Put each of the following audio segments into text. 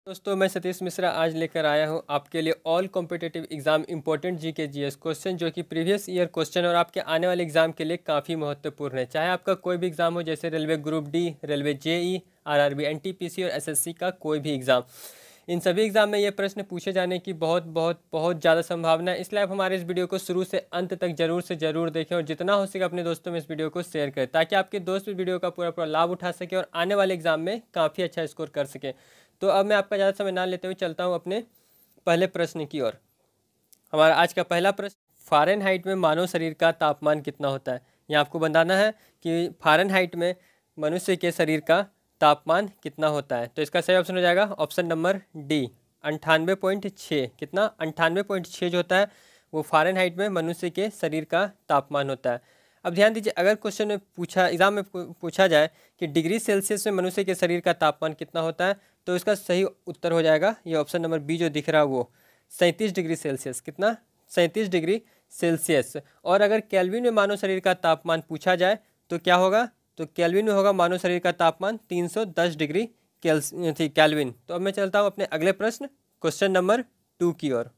दोस्तों मैं सतीश मिश्रा आज लेकर आया हूं आपके लिए all competitive exam important GK GS question जो कि प्रीवियस ईयर क्वेश्चन और आपके आने वाले एग्जाम के लिए काफ़ी महत्वपूर्ण है। चाहे आपका कोई भी एग्जाम हो, जैसे railway group D, railway JE, RRB, NTPC और एसएससी का कोई भी एग्जाम, इन सभी एग्जाम में ये प्रश्न पूछे जाने की बहुत बहुत बहुत ज़्यादा संभावना है। इसलिए आप हमारे इस वीडियो को शुरू से अंत तक जरूर से ज़रूर देखें और जितना हो सके अपने दोस्तों में इस वीडियो को शेयर करें, ताकि आपके दोस्त भी वीडियो का पूरा पूरा लाभ उठा सके और आने वाले एग्जाम में काफ़ी अच्छा स्कोर कर सके। तो अब मैं आपका ज़्यादा समय ना लेते हुए चलता हूँ अपने पहले प्रश्न की ओर। हमारा आज का पहला प्रश्न, फ़ारेनहाइट में मानव शरीर का तापमान कितना होता है। यहाँ आपको बताना है कि फ़ारेनहाइट में मनुष्य के शरीर का तापमान कितना होता है। तो इसका सही ऑप्शन हो जाएगा ऑप्शन नंबर डी, 98.6। कितना? 98.6 जो होता है वो फ़ारेनहाइट में मनुष्य के शरीर का तापमान होता है। अब ध्यान दीजिए, अगर क्वेश्चन में एग्जाम में पूछा जाए कि डिग्री सेल्सियस में मनुष्य के शरीर का तापमान कितना होता है, तो इसका सही उत्तर हो जाएगा ये ऑप्शन नंबर बी जो दिख रहा है वो 37 डिग्री सेल्सियस। कितना? 37 डिग्री सेल्सियस। और अगर केल्विन में मानव शरीर का तापमान पूछा जाए तो क्या होगा? तो केल्विन में होगा मानव शरीर का तापमान 310 डिग्री केल्विन। तो अब मैं चलता हूँ अपने अगले प्रश्न, क्वेश्चन नंबर 2 की ओर।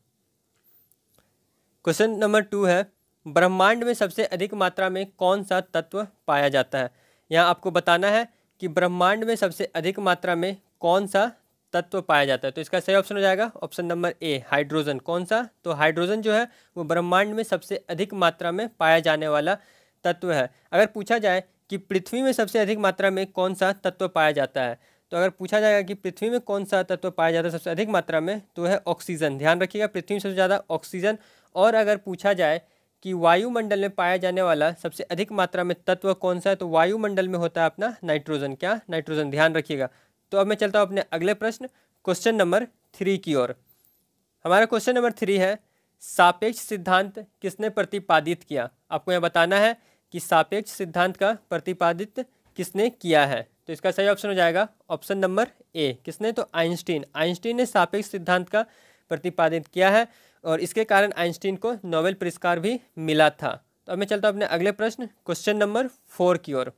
क्वेश्चन नंबर 2 है, ब्रह्मांड में सबसे अधिक मात्रा में कौन सा तत्व पाया जाता है। यहाँ आपको बताना है कि ब्रह्मांड में सबसे अधिक मात्रा में कौन सा तत्व पाया जाता है। तो इसका सही ऑप्शन हो जाएगा ऑप्शन नंबर ए, हाइड्रोजन। कौन सा? तो हाइड्रोजन जो है वो ब्रह्मांड में सबसे अधिक मात्रा में पाया जाने वाला तत्व है। अगर पूछा जाए कि पृथ्वी में सबसे अधिक मात्रा में कौन सा तत्व पाया जाता है, तो अगर पूछा जाएगा कि पृथ्वी में कौन सा तत्व पाया जाता है सबसे अधिक मात्रा में, तो है ऑक्सीजन। ध्यान रखिएगा, पृथ्वी में सबसे ज़्यादा ऑक्सीजन। और अगर पूछा जाए कि वायुमंडल में पाया जाने वाला सबसे अधिक मात्रा में तत्व कौन सा है, तो वायुमंडल में होता है अपना नाइट्रोजन। क्या? नाइट्रोजन। ध्यान रखिएगा। तो अब मैं चलता हूँ अपने अगले प्रश्न, क्वेश्चन नंबर 3 की ओर। हमारा क्वेश्चन नंबर 3 है, सापेक्ष सिद्धांत किसने प्रतिपादित किया। आपको यह बताना है कि सापेक्ष सिद्धांत का प्रतिपादित किसने किया है। तो इसका सही ऑप्शन हो जाएगा ऑप्शन नंबर ए, किसने? तो आइंस्टीन। आइंस्टीन ने सापेक्ष सिद्धांत का प्रतिपादित किया है और इसके कारण आइंस्टीन को नोबेल पुरस्कार भी मिला था। तो अब मैं चलता हूँ अपने अगले प्रश्न, क्वेश्चन नंबर 4 की ओर।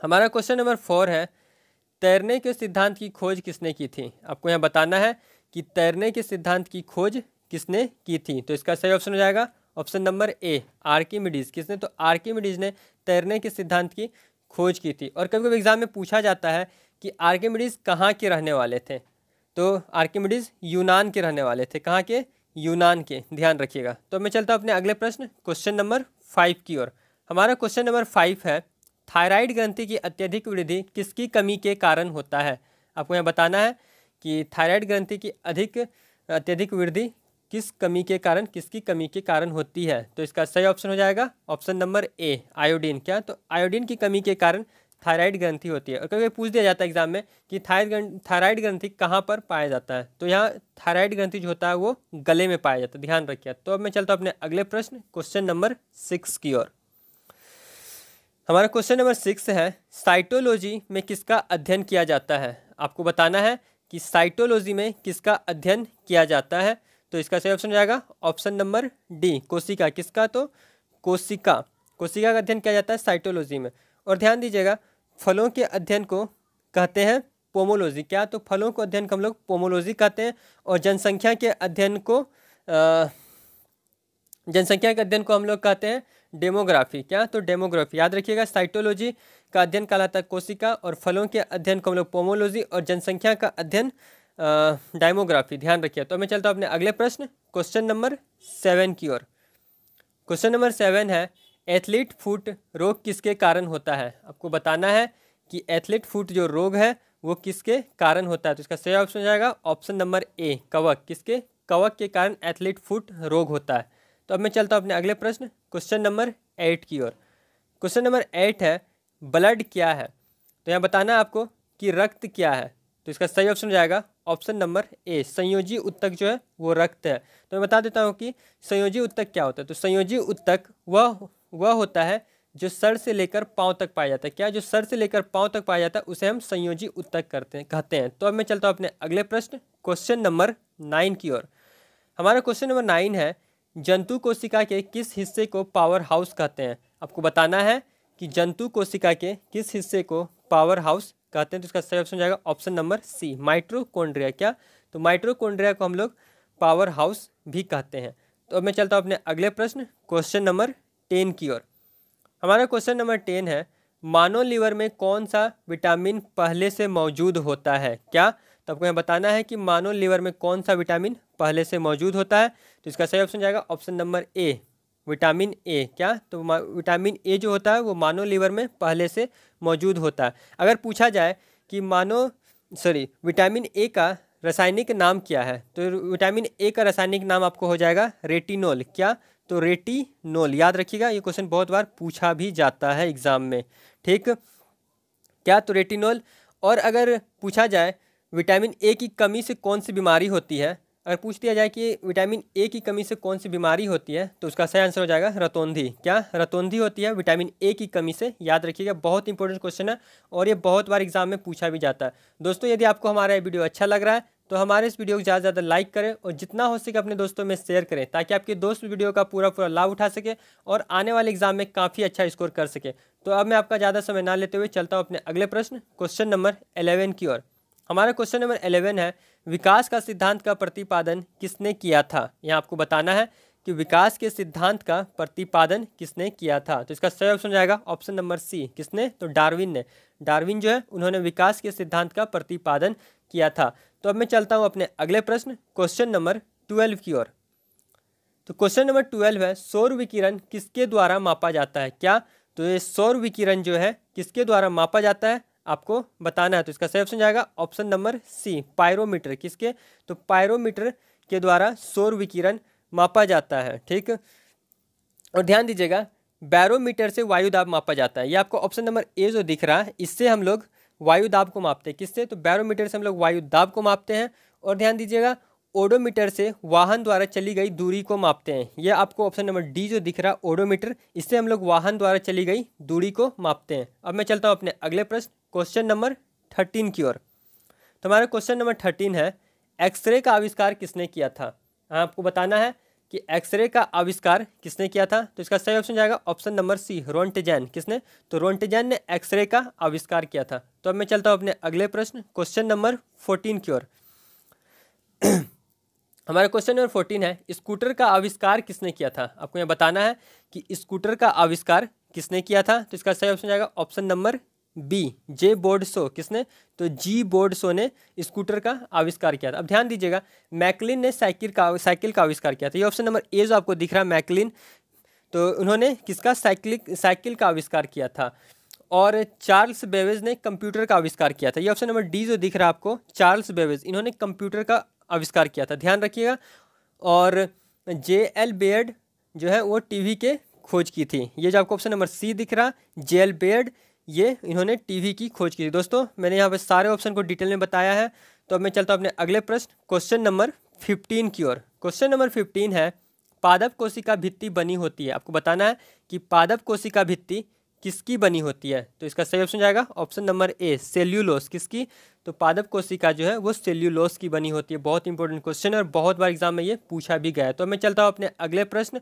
हमारा क्वेश्चन नंबर 4 है, तैरने के सिद्धांत की खोज किसने की थी। आपको यहाँ बताना है कि तैरने के सिद्धांत की खोज किसने की थी। तो इसका सही ऑप्शन हो जाएगा ऑप्शन नंबर ए, आर्किमिडीज। किसने? तो आर्किमिडीज ने तैरने के सिद्धांत की खोज की थी। और कभी कभी एग्जाम में पूछा जाता है कि आर्किमिडीज कहाँ के रहने वाले थे। तो आर्किमिडीज यूनान के रहने वाले थे। कहाँ के? यूनान के। ध्यान रखिएगा। तो मैं चलता हूँ अपने अगले प्रश्न, क्वेश्चन नंबर 5 की ओर। हमारा क्वेश्चन नंबर 5 है, थायराइड ग्रंथि की अत्यधिक वृद्धि किसकी कमी के कारण होता है। आपको यहाँ बताना है कि थायराइड ग्रंथि की अत्यधिक वृद्धि किस कमी के कारण, किसकी कमी के कारण होती है। तो इसका सही ऑप्शन हो जाएगा ऑप्शन नंबर ए, आयोडीन। क्या? तो आयोडीन की कमी के कारण थायराइड ग्रंथि होती है। और कभी पूछ दिया जाता है एग्जाम में कि थायराइड ग्रंथि कहाँ पर पाया जाता है, तो यहाँ थायराइड ग्रंथि जो होता है वो गले में पाया जाता है। ध्यान रखिए। तो अब मैं चलता हूँ अपने अगले प्रश्न, क्वेश्चन नंबर 6 की ओर। हमारा क्वेश्चन नंबर 6 है, साइटोलॉजी में किसका अध्ययन किया जाता है। आपको बताना है कि साइटोलॉजी में किसका अध्ययन किया जाता है। तो इसका सही ऑप्शन हो जाएगा ऑप्शन नंबर डी, कोशिका। किसका? तो कोशिका। कोशिका का अध्ययन किया जाता है साइटोलॉजी में। और ध्यान दीजिएगा, फलों के अध्ययन को कहते हैं पोमोलॉजी। क्या? तो फलों को अध्ययन को हम लोग पोमोलॉजी कहते हैं। और जनसंख्या के अध्ययन को हम लोग कहते हैं डेमोग्राफी। क्या? तो डेमोग्राफी। याद रखिएगा, साइटोलॉजी का अध्ययन कहलाता है कोशिका, और फलों के अध्ययन को हम लोग पोमोलॉजी, और जनसंख्या का अध्ययन डेमोग्राफी। ध्यान रखिए। तो मैं चलता हूँ अपने अगले प्रश्न, क्वेश्चन नंबर 7 की ओर। क्वेश्चन नंबर 7 है, एथलीट फुट रोग किसके कारण होता है। आपको बताना है कि एथलीट फुट जो रोग है वो किसके कारण होता है। तो इसका सही ऑप्शन हो जाएगा ऑप्शन नंबर ए, कवक। किसके? कवक के कारण एथलीट फुट रोग होता है। तो अब मैं चलता हूँ अपने अगले प्रश्न, क्वेश्चन नंबर 8 की ओर। क्वेश्चन नंबर 8 है, ब्लड क्या है। तो यहाँ बताना है आपको कि रक्त क्या है। तो इसका सही ऑप्शन हो जाएगा ऑप्शन नंबर ए, संयोजी उत्तक जो है वो रक्त है। तो मैं बता देता हूँ कि संयोजी उत्तक क्या होता है। तो संयोजी उत्तक वह होता है जो सर से लेकर पाँव तक पाया जाता है। क्या? जो सर से लेकर पाँव तक पाया जाता है उसे हम संयोजी उत्तक कहते हैं। तो अब मैं चलता हूँ अपने अगले प्रश्न, क्वेश्चन नंबर 9 की ओर। हमारा क्वेश्चन नंबर 9 है, जंतु कोशिका के किस हिस्से को पावर हाउस कहते हैं। आपको बताना है कि जंतु कोशिका के किस हिस्से को पावर हाउस कहते हैं? तो इसका सही ऑप्शन हो जाएगा ऑप्शन नंबर सी, माइटोकॉन्ड्रिया। क्या? तो माइटोकॉन्ड्रिया को हम लोग पावर हाउस भी कहते हैं। तो अब मैं चलता हूँ अपने अगले प्रश्न, क्वेश्चन नंबर 10 की ओर। हमारा क्वेश्चन नंबर 10 है, मानव लीवर में कौन सा विटामिन पहले से मौजूद होता है? क्या? तो आपको यहाँ बताना है कि मानव लीवर में कौन सा विटामिन पहले से मौजूद होता है। तो इसका सही ऑप्शन जाएगा option number A, vitamin A. क्या? तो विटामिन ए जो होता है वो मानव लीवर में पहले से मौजूद होता है। अगर पूछा जाए कि विटामिन ए का रासायनिक नाम क्या है, तो विटामिन ए का रासायनिक नाम आपको हो जाएगा रेटिनोल। क्या? तो रेटिनोल, याद रखिएगा, ये क्वेश्चन बहुत बार पूछा भी जाता है एग्जाम में। ठीक, क्या? तो रेटिनोल। और अगर पूछा जाए विटामिन ए की कमी से कौन सी बीमारी होती है, अगर पूछ दिया जाए कि विटामिन ए की कमी से कौन सी बीमारी होती है, तो उसका सही आंसर हो जाएगा रतौंधी। क्या? रतौंधी होती है विटामिन ए की कमी से। याद रखिएगा, बहुत इंपॉर्टेंट क्वेश्चन है और ये बहुत बार एग्जाम में पूछा भी जाता है। दोस्तों, यदि आपको हमारा ये वीडियो अच्छा लग रहा है तो हमारे इस वीडियो को ज़्यादा से ज़्यादा लाइक करें और जितना हो सके अपने दोस्तों में शेयर करें, ताकि आपके दोस्त वीडियो का पूरा लाभ उठा सके और आने वाले एग्जाम में काफ़ी अच्छा स्कोर कर सके। तो अब मैं आपका ज़्यादा समय ना लेते हुए चलता हूँ अपने अगले प्रश्न, क्वेश्चन नंबर 11 की ओर। हमारा क्वेश्चन नंबर 11 है, विकास का सिद्धांत का प्रतिपादन किसने किया था? यहाँ आपको बताना है कि विकास के सिद्धांत का प्रतिपादन किसने किया था। तो इसका सही ऑप्शन जाएगा ऑप्शन नंबर सी, किसने? तो डार्विन ने। डार्विन जो है उन्होंने विकास के सिद्धांत का प्रतिपादन किया था। तो अब मैं चलता हूँ अपने अगले प्रश्न, क्वेश्चन नंबर 12 की ओर। तो क्वेश्चन नंबर 12 है, सौर विकिरण किसके द्वारा मापा जाता है? क्या? तो ये सौर विकिरण जो है किसके द्वारा मापा जाता है आपको बताना है। तो इसका सही ऑप्शन जाएगा ऑप्शन नंबर सी, पायरोमीटर। किसके? तो पायरोमीटर के द्वारा सौर विकिरण मापा जाता है। ठीक, और ध्यान दीजिएगा, बैरोमीटर से वायु दाब मापा जाता है। ये आपको ऑप्शन नंबर ए जो दिख रहा है, इससे हम लोग वायु दाब को मापते हैं। किससे? तो बैरोमीटर से हम लोग वायु दाब को मापते हैं। और ध्यान दीजिएगा, ओडोमीटर से वाहन द्वारा चली गई दूरी को मापते हैं। यह आपको ऑप्शन नंबर डी जो दिख रहा है, ओडोमीटर, इससे हम लोग वाहन द्वारा चली गई दूरी को मापते हैं। अब मैं चलता हूँ अपने अगले प्रश्न, क्वेश्चन नंबर 13 की ओर। तो हमारा क्वेश्चन नंबर 13 है, एक्सरे का आविष्कार किसने किया था? आपको बताना है कि एक्सरे का आविष्कार किसने किया था। तो इसका सही ऑप्शन जाएगा ऑप्शन नंबर सी, रोंटगेन। किसने? तो रोंटगेन ने एक्सरे का आविष्कार किया था। तो अब मैं चलता हूँ अपने अगले प्रश्न, क्वेश्चन नंबर 14 की ओर। हमारा क्वेश्चन नंबर 14 है, स्कूटर का आविष्कार किसने किया था? आपको यह बताना है कि स्कूटर का आविष्कार किसने किया था। तो इसका सही ऑप्शन जाएगा ऑप्शन नंबर बी, जे बोर्डसो। किसने? तो जी बोर्डसो ने स्कूटर का आविष्कार किया था। अब ध्यान दीजिएगा, मैकलिन ने साइकिल का आविष्कार किया था। ये ऑप्शन नंबर ए जो आपको दिख रहा है, मैकलिन, तो उन्होंने किसका? साइकिल का आविष्कार किया था। और चार्ल्स बेबेज ने कंप्यूटर का आविष्कार किया था। ये ऑप्शन नंबर डी जो दिख रहा है आपको, चार्ल्स बेबेज, इन्होंने कंप्यूटर का आविष्कार किया था, ध्यान रखिएगा। और जे.एल. बेयर्ड जो है वो टीवी के खोज की थी। ये जो आपको ऑप्शन नंबर सी दिख रहा, जे.एल. बेयर्ड, ये इन्होंने टीवी की खोज की थी। दोस्तों, मैंने यहाँ पे सारे ऑप्शन को डिटेल में बताया है। तो अब मैं चलता हूँ अपने अगले प्रश्न, क्वेश्चन नंबर 15 की ओर। क्वेश्चन नंबर 15 है, पादप कोशिका भित्ति बनी होती है। आपको बताना है कि पादप कोशिका भित्ति किसकी बनी होती है। तो इसका सही ऑप्शन जाएगा ऑप्शन नंबर ए, सेल्यूलोस। किसकी? तो पादप कोशिका जो है वो सेल्यूलोस की बनी होती है। बहुत इंपॉर्टेंट क्वेश्चन है और बहुत बार एग्जाम में ये पूछा भी गया है। तो मैं चलता हूँ अपने अगले प्रश्न,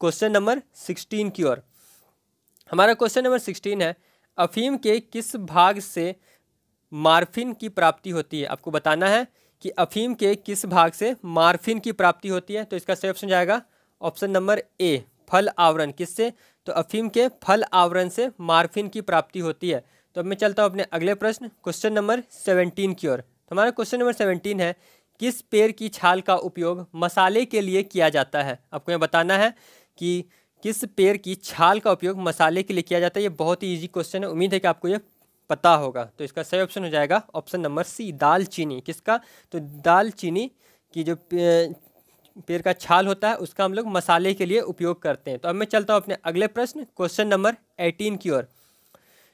क्वेश्चन नंबर 16 की ओर। हमारा क्वेश्चन नंबर 16 है, अफीम के किस भाग से मार्फिन की प्राप्ति होती है? आपको बताना है कि अफीम के किस भाग से मार्फिन की प्राप्ति होती है। तो इसका सही ऑप्शन जाएगा ऑप्शन नंबर ए, फल आवरण। किससे? तो अफीम के फल आवरण से मार्फिन की प्राप्ति होती है। तो अब मैं चलता हूँ अपने अगले प्रश्न, क्वेश्चन नंबर 17 की ओर। तो हमारा क्वेश्चन नंबर 17 है, किस पेड़ की छाल का उपयोग मसाले के लिए किया जाता है? आपको यह बताना है कि किस पेड़ की छाल का उपयोग मसाले के लिए किया जाता है। ये बहुत ही ईजी क्वेश्चन है, उम्मीद है कि आपको ये पता होगा। तो इसका सही ऑप्शन हो जाएगा ऑप्शन नंबर सी, दालचीनी। किसका? तो दालचीनी की जो पेड़ का छाल होता है उसका हम लोग मसाले के लिए उपयोग करते हैं। तो अब मैं चलता हूँ अपने अगले प्रश्न, क्वेश्चन नंबर 18 की ओर।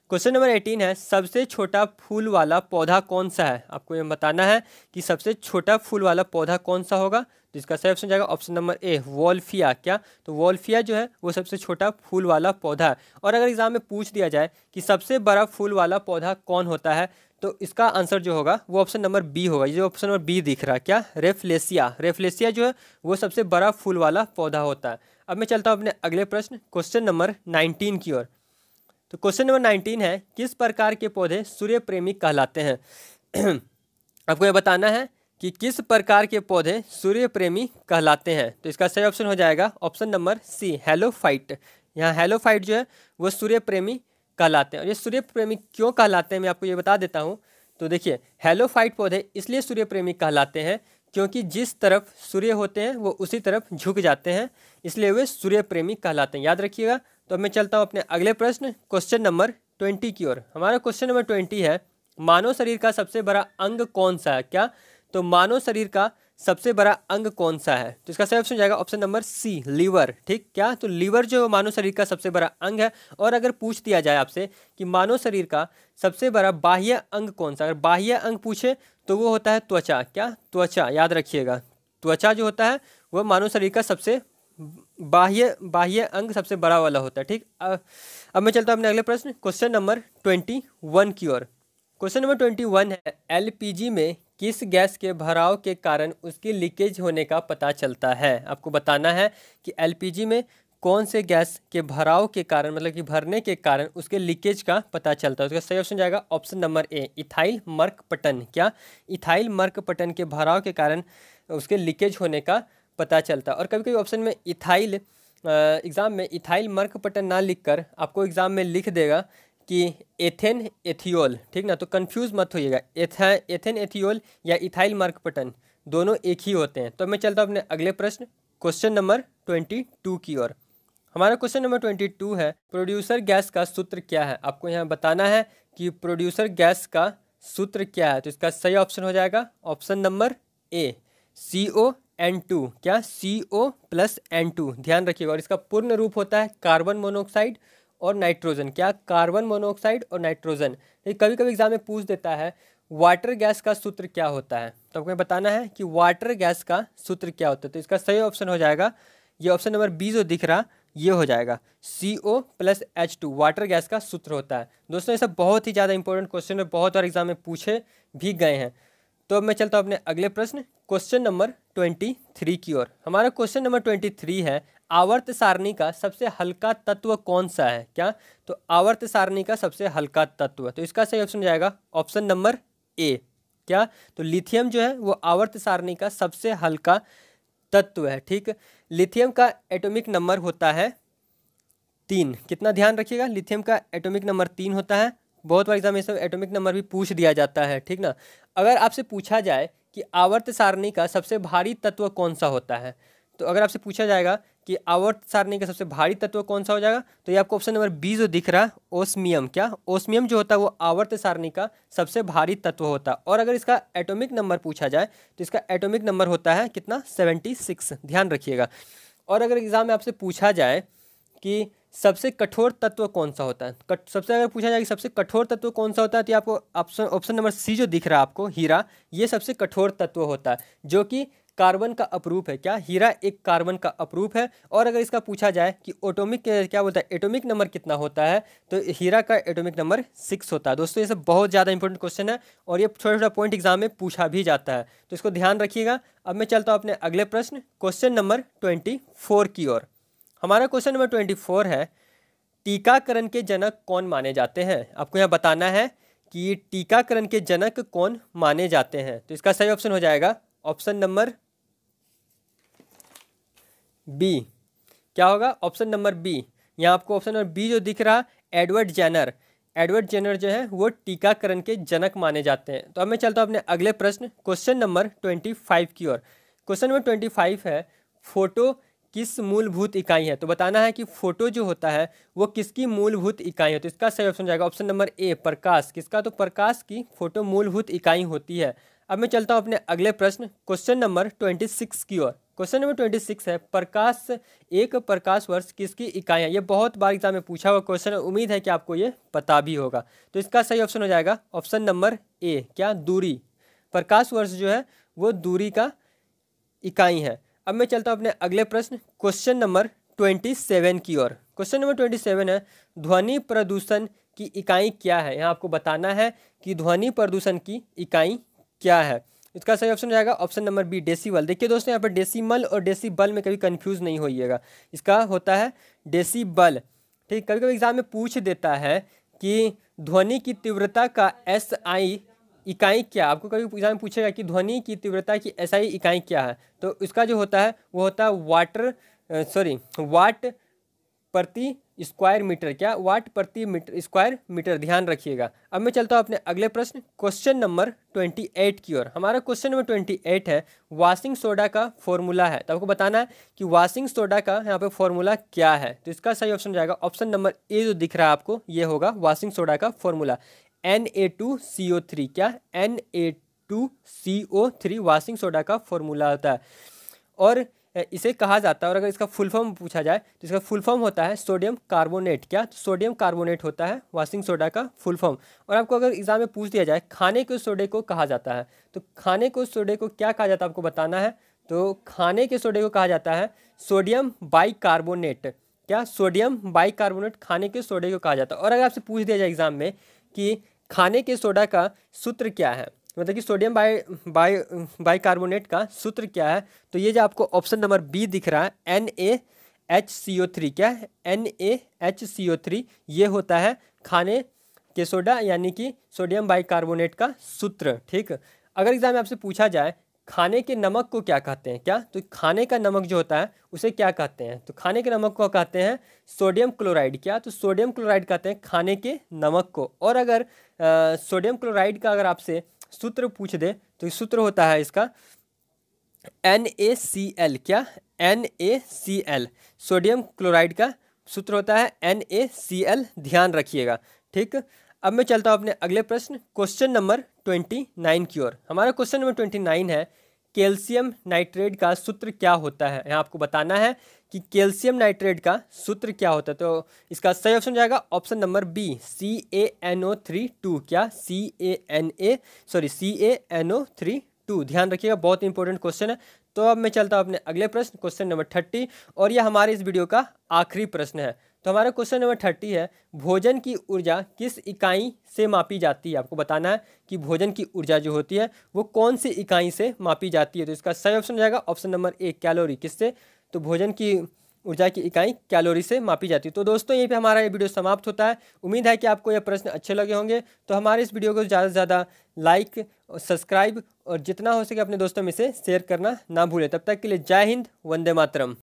क्वेश्चन नंबर 18 है, सबसे छोटा फूल वाला पौधा कौन सा है? आपको ये बताना है कि सबसे छोटा फूल वाला पौधा कौन सा होगा। तो इसका सही ऑप्शन जाएगा ऑप्शन नंबर ए, वॉल्फिया। क्या? तो वॉल्फिया जो है वो सबसे छोटा फूल वाला पौधा है। और अगर एग्जाम में पूछ दिया जाए कि सबसे बड़ा फूल वाला पौधा कौन होता है, तो इसका आंसर जो होगा वो ऑप्शन नंबर बी होगा। ये जो ऑप्शन नंबर बी दिख रहा है, क्या? रेफ्लेसिया। रेफ्लेसिया जो है वो सबसे बड़ा फूल वाला पौधा होता है। अब मैं चलता हूँ अपने अगले प्रश्न, क्वेश्चन नंबर 19 की ओर। तो क्वेश्चन नंबर 19 है, किस प्रकार के पौधे सूर्य प्रेमी कहलाते हैं? आपको ये बताना है कि किस प्रकार के पौधे सूर्य प्रेमी कहलाते हैं। तो इसका सही ऑप्शन हो जाएगा ऑप्शन नंबर सी, हेलोफाइट। यहाँ हेलोफाइट जो है वो सूर्य प्रेमी कहलाते हैं। और ये सूर्य प्रेमी क्यों कहलाते हैं मैं आपको ये बता देता हूँ। तो देखिए, हेलोफाइट पौधे इसलिए सूर्य प्रेमी कहलाते हैं क्योंकि जिस तरफ सूर्य होते हैं वो उसी तरफ झुक जाते हैं, इसलिए वे सूर्य प्रेमी कहलाते हैं, याद रखिएगा। तो अब मैं चलता हूँ अपने अगले प्रश्न क्वेश्चन नंबर 20 की ओर। हमारा क्वेश्चन नंबर 20 है, मानव शरीर का सबसे बड़ा अंग कौन सा है? क्या? तो मानव शरीर का सबसे बड़ा अंग कौन सा है? तो इसका सही ऑप्शन हो जाएगा ऑप्शन नंबर सी, लीवर। ठीक, क्या? तो लीवर जो मानव शरीर का सबसे बड़ा अंग है। और अगर पूछ दिया जाए आपसे कि मानव शरीर का सबसे बड़ा बाह्य अंग कौन सा, अगर बाह्य अंग पूछे तो वो होता है त्वचा। क्या? त्वचा, याद रखिएगा। त्वचा जो होता है वह मानव शरीर का सबसे बाह्य अंग सबसे बड़ा वाला होता है। ठीक, अब मैं चलता हूँ अपने अगले प्रश्न क्वेश्चन नंबर 21 की ओर। क्वेश्चन नंबर 21 है, एलपीजी में किस गैस के भराव के कारण उसकी लीकेज होने का पता चलता है? आपको बताना है कि एलपीजी में कौन से गैस के भराव के कारण, मतलब कि भरने के कारण उसके लीकेज का पता चलता है। उसका सही ऑप्शन जाएगा ऑप्शन नंबर ए, इथाइल मर्कपटन। क्या? इथाइल मर्कपटन के भराव के कारण उसके लीकेज होने का पता चलता है। और कभी कभी ऑप्शन में इथाइल, एग्ज़ाम में इथाइल मर्कपटन ना लिखकर आपको एग्ज़ाम में लिख देगा कि एथेन एथियोल। ठीक ना, तो कंफ्यूज मत होइएगा, एथेन एथियोल या इथाइल मर्कपटन दोनों एक ही होते हैं। तो मैं चलता हूँ अपने अगले प्रश्न क्वेश्चन नंबर 22 की ओर। हमारा क्वेश्चन नंबर 22 है, प्रोड्यूसर गैस का सूत्र क्या है? आपको यहाँ बताना है कि प्रोड्यूसर गैस का सूत्र क्या है। तो इसका सही ऑप्शन हो जाएगा option number A, CO N2। क्या? CO+N2, ध्यान रखिएगा। और इसका पूर्ण रूप होता है कार्बन मोनोऑक्साइड और नाइट्रोजन। क्या? कार्बन मोनोऑक्साइड और नाइट्रोजन। कभी कभी एग्जाम में पूछ देता है वाटर गैस का सूत्र क्या होता है, तो आपको बताना है कि वाटर गैस का सूत्र क्या होता है। तो इसका सही ऑप्शन हो जाएगा ये ऑप्शन नंबर बी जो दिख रहा ये हो जाएगा, CO+H2 वाटर गैस का सूत्र होता है। दोस्तों ये सब बहुत ही ज़्यादा इंपॉर्टेंट क्वेश्चन है, बहुत बार एग्जाम में पूछे भी गए हैं। तो अब मैं चलता हूँ अपने अगले प्रश्न क्वेश्चन नंबर 23 की ओर। हमारा क्वेश्चन नंबर 23 है, आवर्त सारणी का सबसे हल्का तत्व कौन सा है? क्या? तो आवर्त सारणी का सबसे हल्का तत्व, तो इसका सही ऑप्शन जाएगा ऑप्शन नंबर ए। क्या? तो लिथियम जो है वो आवर्त सारणी का सबसे हल्का तत्व है। ठीक, लिथियम का एटॉमिक नंबर होता है 3। कितना? ध्यान रखिएगा, लिथियम का एटॉमिक नंबर 3 होता है। बहुत बार एग्जाम में सब एटॉमिक नंबर भी पूछ दिया जाता है। ठीक ना, अगर आपसे पूछा जाए कि आवर्त सारणी का सबसे भारी तत्व कौन सा होता है, तो अगर आपसे पूछा जाएगा कि आवर्त सारणी का सबसे भारी तत्व कौन सा हो जाएगा, तो ये आपको ऑप्शन नंबर बी जो दिख रहा है ओस्मियम। क्या? ओस्मियम जो होता है वो आवर्त सारणी का सबसे भारी तत्व होता है। और अगर इसका एटॉमिक नंबर पूछा जाए तो इसका एटॉमिक नंबर होता है कितना? 76, ध्यान रखिएगा। और अगर एग्जाम में आपसे पूछा जाए कि सबसे कठोर तत्व कौन सा होता है, सबसे अगर पूछा जाए कि सबसे कठोर तत्व कौन सा होता है, तो आपको ऑप्शन नंबर सी जो दिख रहा है आपको, हीरा, ये सबसे कठोर तत्व होता है जो कि कार्बन का अपरूप है। क्या? हीरा एक कार्बन का अपरूप है। और अगर इसका पूछा जाए कि एटॉमिक क्या बोलता है, एटॉमिक नंबर कितना होता है, तो हीरा का एटॉमिक नंबर 6 होता है। दोस्तों ये सब बहुत ज़्यादा इंपॉर्टेंट क्वेश्चन है और ये छोटा छोटा पॉइंट एग्जाम में पूछा भी जाता है, तो इसको ध्यान रखिएगा। अब मैं चलता हूँ अपने अगले प्रश्न क्वेश्चन नंबर 24 की ओर। हमारा क्वेश्चन नंबर 24 है, टीकाकरण के जनक कौन माने जाते हैं? आपको यहाँ बताना है कि टीकाकरण के जनक कौन माने जाते हैं। तो इसका सही ऑप्शन हो जाएगा ऑप्शन नंबर बी। क्या होगा? Option number B. यहाँ आपको ऑप्शन नंबर बी जो दिख रहा, एडवर्ड जेनर। एडवर्ड जेनर जो है वो टीकाकरण के जनक माने जाते हैं। तो अब मैं चलता हूँ अपने अगले प्रश्न क्वेश्चन नंबर 25 की ओर। क्वेश्चन नंबर 25 है, फोटो किस मूलभूत इकाई है? तो बताना है कि फोटो जो होता है वो किसकी मूलभूत इकाई है। तो इसका सही ऑप्शन जाएगा ऑप्शन नंबर ए, प्रकाश। किसका? तो प्रकाश की फोटो मूलभूत इकाई होती है। अब मैं चलता हूँ अपने अगले प्रश्न क्वेश्चन नंबर 26 की ओर। क्वेश्चन नंबर 26 है, प्रकाश, एक प्रकाश वर्ष किसकी इकाई है? ये बहुत बार एग्जाम में पूछा हुआ क्वेश्चन है, उम्मीद है कि आपको ये पता भी होगा। तो इसका सही ऑप्शन हो जाएगा ऑप्शन नंबर ए। क्या? दूरी। प्रकाश वर्ष जो है वो दूरी का इकाई है। अब मैं चलता हूँ अपने अगले प्रश्न क्वेश्चन नंबर 27 की ओर। क्वेश्चन नंबर 27 है, ध्वनि प्रदूषण की इकाई क्या है? यहाँ आपको बताना है कि ध्वनि प्रदूषण की इकाई क्या है। इसका सही ऑप्शन जाएगा ऑप्शन नंबर बी, डेसिबल। देखिए दोस्तों यहाँ पर डेसिमल और डेसिबल में कभी कंफ्यूज नहीं होइएगा, इसका होता है डेसिबल। ठीक, कभी कभी एग्जाम में पूछ देता है कि ध्वनि की तीव्रता का SI इकाई क्या। आपको कभी एग्जाम में पूछेगा कि ध्वनि की तीव्रता की SI इकाई क्या है, तो इसका जो होता है वो होता है वाट प्रति स्क्वायर मीटर। क्या? वाट प्रति मीटर स्क्वायर मीटर। ध्यान रखिएगा। अब मैं चलता हूँ अपने अगले प्रश्न, क्वेश्चन नंबर 28 की ओर। हमारा क्वेश्चन नंबर 28 है वॉशिंग सोडा का फॉर्मूला है। तो आपको बताना है कि वॉशिंग सोडा का यहाँ पे फॉर्मूला क्या है। तो इसका सही ऑप्शन जाएगा ऑप्शन नंबर ए, जो दिख रहा है आपको, ये होगा वॉशिंग सोडा का फॉर्मूला Na2CO3। क्या? Na2CO3 वॉशिंग सोडा का फॉर्मूला होता है और इसे कहा जाता है। और अगर इसका फुल फॉर्म पूछा जाए तो इसका फुल फॉर्म होता है सोडियम कार्बोनेट। क्या? तो सोडियम कार्बोनेट होता है वॉशिंग सोडा का फुल फॉर्म। और आपको अगर एग्जाम में पूछ दिया जाए खाने के सोडे को कहा जाता है, तो खाने के सोडे को क्या कहा जाता है आपको बताना है। तो खाने के सोडे को कहा जाता है सोडियम बाइकार्बोनेट। क्या? सोडियम बाइकार्बोनेट खाने के सोडे को कहा जाता है। और अगर आपसे पूछ दिया जाए एग्जाम में कि खाने के सोडा का सूत्र क्या है, मतलब कि सोडियम बाइकार्बोनेट का सूत्र क्या है, तो ये जो आपको ऑप्शन नंबर बी दिख रहा है NaHCO3। क्या है? NaHCO3 ये होता है खाने के सोडा यानी कि सोडियम बाइकार्बोनेट का सूत्र। ठीक, अगर एग्जाम में आपसे पूछा जाए खाने के नमक को क्या कहते हैं, क्या? तो खाने का नमक जो होता है उसे क्या कहते हैं, तो खाने के नमक को कहते हैं सोडियम क्लोराइड। क्या? तो सोडियम क्लोराइड कहते हैं खाने के नमक को। और अगर सोडियम क्लोराइड का अगर आपसे सूत्र पूछ दे तो सूत्र होता है इसका NaCl। क्या? NaCl सोडियम क्लोराइड का सूत्र होता है NaCl। ध्यान रखिएगा। ठीक, अब मैं चलता हूँ अपने अगले प्रश्न, क्वेश्चन नंबर 29 की ओर। हमारा क्वेश्चन नंबर 29 है कैल्शियम नाइट्रेट का सूत्र क्या होता है। यहाँ आपको बताना है कि कैल्शियम नाइट्रेट का सूत्र क्या होता है। तो इसका सही ऑप्शन जाएगा ऑप्शन नंबर बी CaNO3 क्या? CaNO3। ध्यान रखिएगा, बहुत इंपॉर्टेंट क्वेश्चन है। तो अब मैं चलता हूँ अपने अगले प्रश्न, क्वेश्चन नंबर 30, और यह हमारे इस वीडियो का आखिरी प्रश्न है। तो हमारा क्वेश्चन नंबर 30 है भोजन की ऊर्जा किस इकाई से मापी जाती है। आपको बताना है कि भोजन की ऊर्जा जो होती है वो कौन सी इकाई से मापी जाती है। तो इसका सही ऑप्शन जाएगा ऑप्शन नंबर ए कैलोरी। किससे? तो भोजन की ऊर्जा की इकाई कैलोरी से मापी जाती है। तो दोस्तों यहीं पे हमारा ये वीडियो समाप्त होता है। उम्मीद है कि आपको ये प्रश्न अच्छे लगे होंगे। तो हमारे इस वीडियो को ज़्यादा से ज़्यादा लाइक और सब्सक्राइब और जितना हो सके अपने दोस्तों में से शेयर करना ना भूलें। तब तक के लिए जय हिंद, वंदे मातरम।